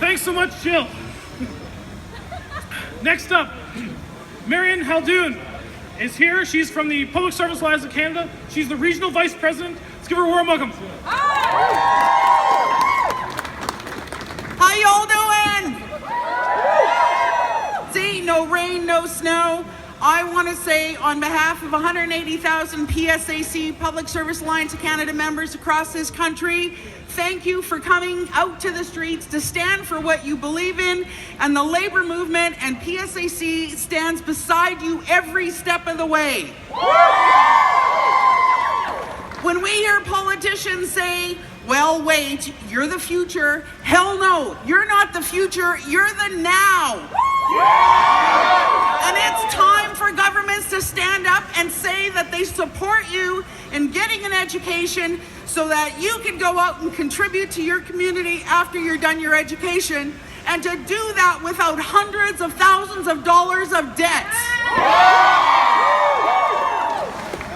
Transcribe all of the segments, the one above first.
Thanks so much, Jill. Next up, Marian Haldoon is here. She's from the Public Service Alliance of Canada. She's the Regional Vice President. Let's give her a warm welcome. How y'all doing? See, no rain, no snow. I want to say on behalf of 180,000 PSAC, Public Service Alliance of Canada members across this country, thank you for coming out to the streets to stand for what you believe in, and the labor movement and PSAC stands beside you every step of the way. When we hear politicians say, well, wait, you're the future, hell no, you're not the future, you're the now. And it's time for governments to stand up and say that they support you in getting an education so that you can go out and contribute to your community after you're done your education, and to do that without hundreds of thousands of dollars of debt.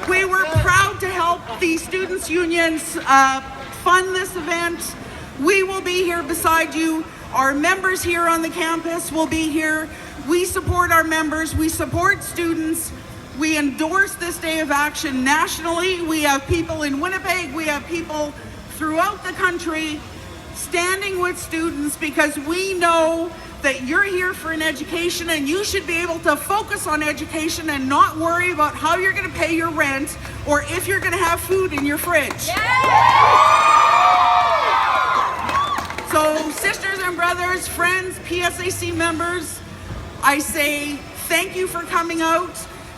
We were proud to help the students' unions fund this event. We will be here beside you. Our members here on the campus will be here. We support our members. We support students. We endorse this day of action nationally. We have people in Winnipeg. We have people throughout the country standing with students because we know that you're here for an education, and you should be able to focus on education and not worry about how you're going to pay your rent or if you're going to have food in your fridge. So sisters and brothers, friends, PSAC members, I say thank you for coming out.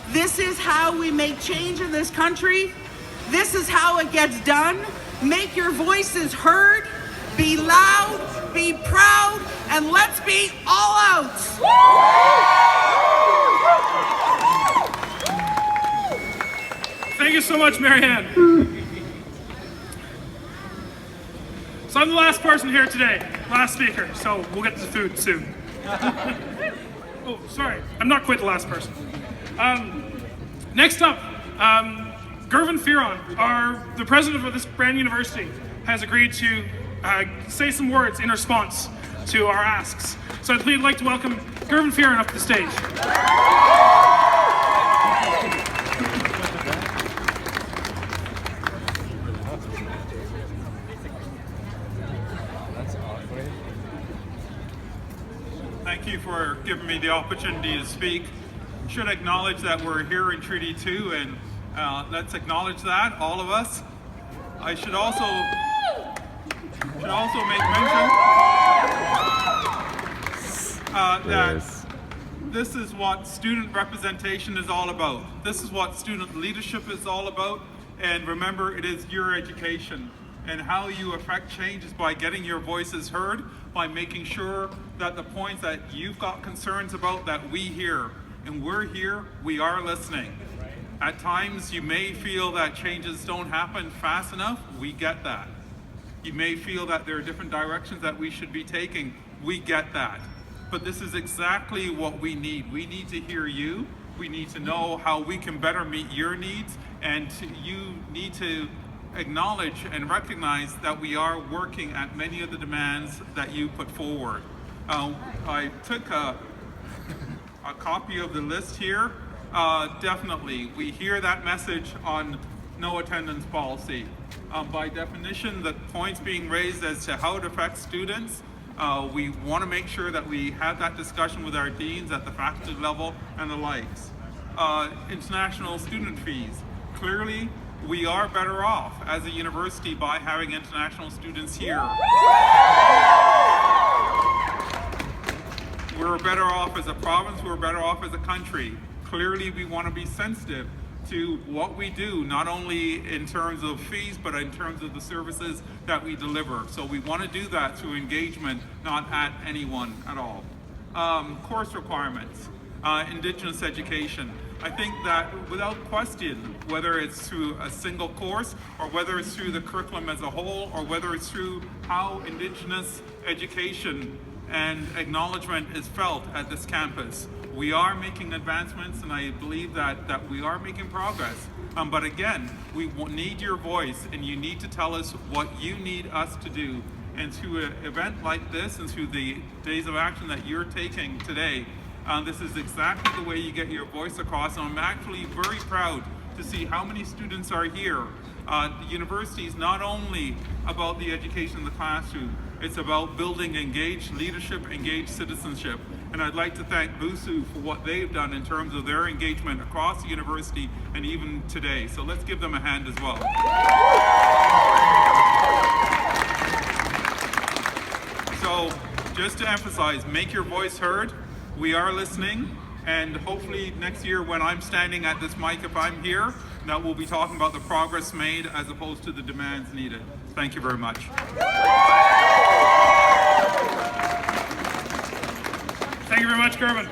This is how we make change in this country. This is how it gets done. Make your voices heard. Be loud, be proud, and let's be all out. Thank you so much, Marianne. So I'm the last person here today, last speaker, so we'll get to the food soon. Oh, sorry, I'm not quite the last person. Next up, Gervin Fearon, the president of this brand university, has agreed to say some words in response to our asks. So I'd like to welcome Gervin Fearon up to the stage. Thank you for giving me the opportunity to speak. Should acknowledge that we're here in Treaty 2, and let's acknowledge that, all of us. I should also make mention that this is what student representation is all about. This is what student leadership is all about. And remember, it is your education. And how you affect change is by getting your voices heard, by making sure that the points that you've got concerns about that we hear. And we're here, we are listening. At times you may feel that changes don't happen fast enough, we get that. You may feel that there are different directions that we should be taking, we get that. But this is exactly what we need. We need to hear you, we need to know how we can better meet your needs, and you need to acknowledge and recognize that we are working at many of the demands that you put forward. I took a copy of the list here. Definitely, we hear that message on no attendance policy. By definition, the points being raised as to how it affects students, we want to make sure that we have that discussion with our deans at the faculty level and the likes. International student fees. Clearly, we are better off as a university by having international students here. We're better off as a province, we're better off as a country. Clearly, we want to be sensitive to what we do, not only in terms of fees, but in terms of the services that we deliver. So we want to do that through engagement, not at anyone at all. Course requirements, Indigenous education. I think that without question, whether it's through a single course or whether it's through the curriculum as a whole or whether it's through how Indigenous education and acknowledgement is felt at this campus, we are making advancements, and I believe that we are making progress. But again, we need your voice, and you need to tell us what you need us to do And through an event like this and through the days of action that you're taking today, this is exactly the way you get your voice across. And I'm actually very proud to see how many students are here. The university is not only about the education in the classroom, it's about building engaged leadership, engaged citizenship. And I'd like to thank BUSU for what they've done in terms of their engagement across the university and even today. So let's give them a hand as well. So just to emphasize, make your voice heard. We are listening, and hopefully next year when I'm standing at this mic, if I'm here, that we'll be talking about the progress made as opposed to the demands needed. Thank you very much. Thank you very much, Gervin.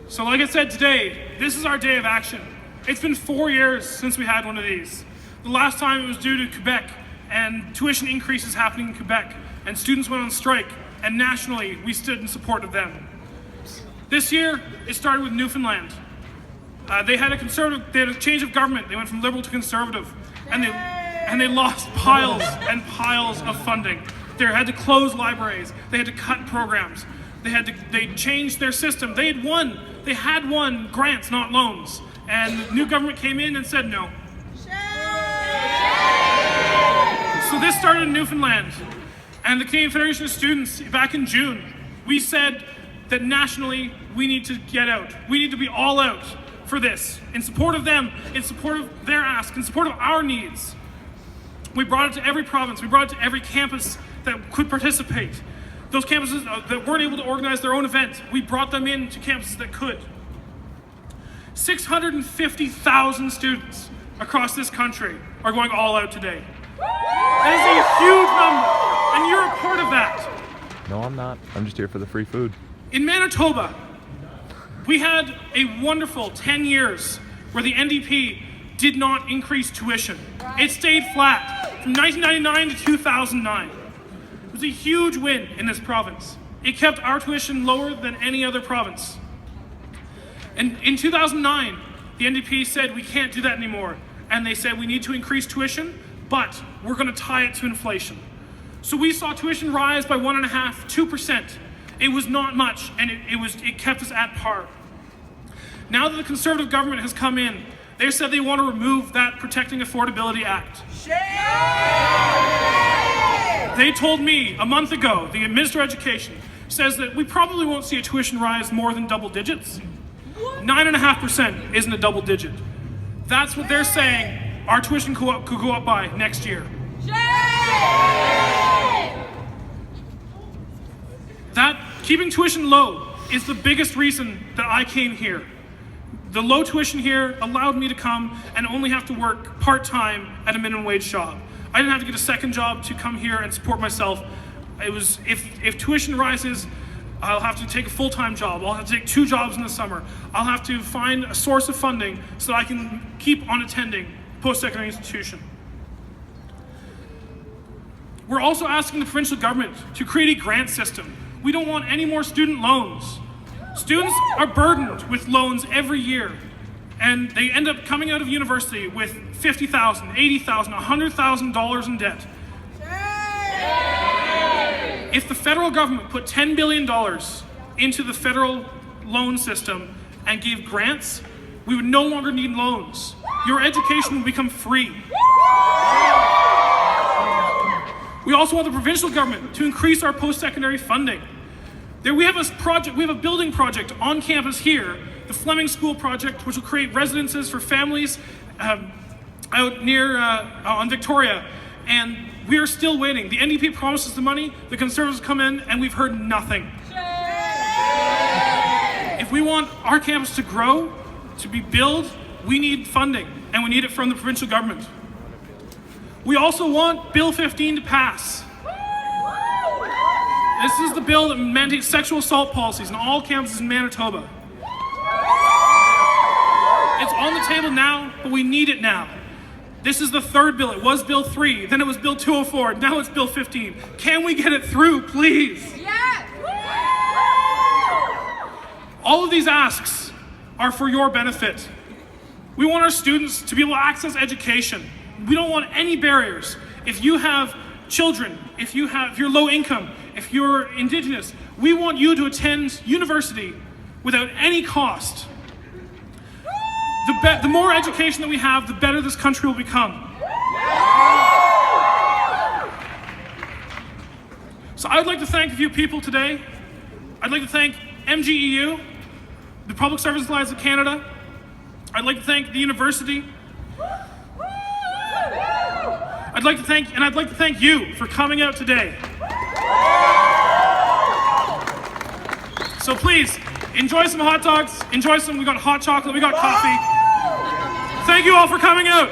So like I said today, this is our day of action. It's been 4 years since we had one of these. The last time it was due to Quebec and tuition increases happening in Quebec, and students went on strike, and nationally we stood in support of them. This year, it started with Newfoundland. They had a change of government. They went from Liberal to Conservative, and they lost piles and piles of funding. They had to close libraries. They had to cut programs. They changed their system. They had won grants, not loans. And the new government came in and said no. So this started in Newfoundland. And the Canadian Federation of Students, back in June, we said that nationally we need to get out. We need to be all out for this, in support of them, in support of their ask, in support of our needs. We brought it to every province. We brought it to every campus that could participate. Those campuses that weren't able to organize their own event, we brought them in to campuses that could. 650,000 students across this country are going all out today. That is a huge number, and you're a part of that. No, I'm not. I'm just here for the free food. In Manitoba, we had a wonderful 10 years where the NDP did not increase tuition. It stayed flat from 1999 to 2009. It was a huge win in this province. It kept our tuition lower than any other province. And in 2009, the NDP said we can't do that anymore. And they said we need to increase tuition, but we're going to tie it to inflation. So we saw tuition rise by 1.5%, 2%. It was not much, and it kept us at par. Now that the Conservative government has come in, they said they want to remove that Protecting Affordability Act. They told me a month ago, the Minister of Education says that we probably won't see a tuition rise more than double digits. 9.5% isn't a double digit. That's what they're saying our tuition could go up by next year. That keeping tuition low is the biggest reason that I came here. The low tuition here allowed me to come and only have to work part-time at a minimum wage job. I didn't have to get a second job to come here and support myself. It was, if tuition rises, I'll have to take a full-time job. I'll have to take 2 jobs in the summer. I'll have to find a source of funding so that I can keep on attending post-secondary institution. We're also asking the provincial government to create a grant system. We don't want any more student loans. Students are burdened with loans every year, and they end up coming out of university with $50,000, $80,000, $100,000 in debt. If the federal government put $10 billion into the federal loan system and gave grants, we would no longer need loans. Your education would become free. We also want the provincial government to increase our post-secondary funding. We have a building project on campus here, the Fleming School project, which will create residences for families out near on Victoria, and we are still waiting. The NDP promises the money, the Conservatives come in, and we've heard nothing. If we want our campus to grow, to be built, we need funding, and we need it from the provincial government. We also want Bill 15 to pass. This is the bill that mandates sexual assault policies in all campuses in Manitoba. It's on the table now, but we need it now. This is the 3rd bill. It was Bill 3, then it was Bill 204, now it's Bill 15. Can we get it through, please? Yes! All of these asks are for your benefit. We want our students to be able to access education. We don't want any barriers. if you have children, if you're low income, if you're Indigenous, we want you to attend university without any cost. The more education that we have, the better this country will become. So I'd like to thank a few people today. I'd like to thank MGEU, the Public Service Alliance of Canada. I'd like to thank the university. I'd like to thank you for coming out today. So please, enjoy some hot dogs, we got hot chocolate, we got coffee. Thank you all for coming out.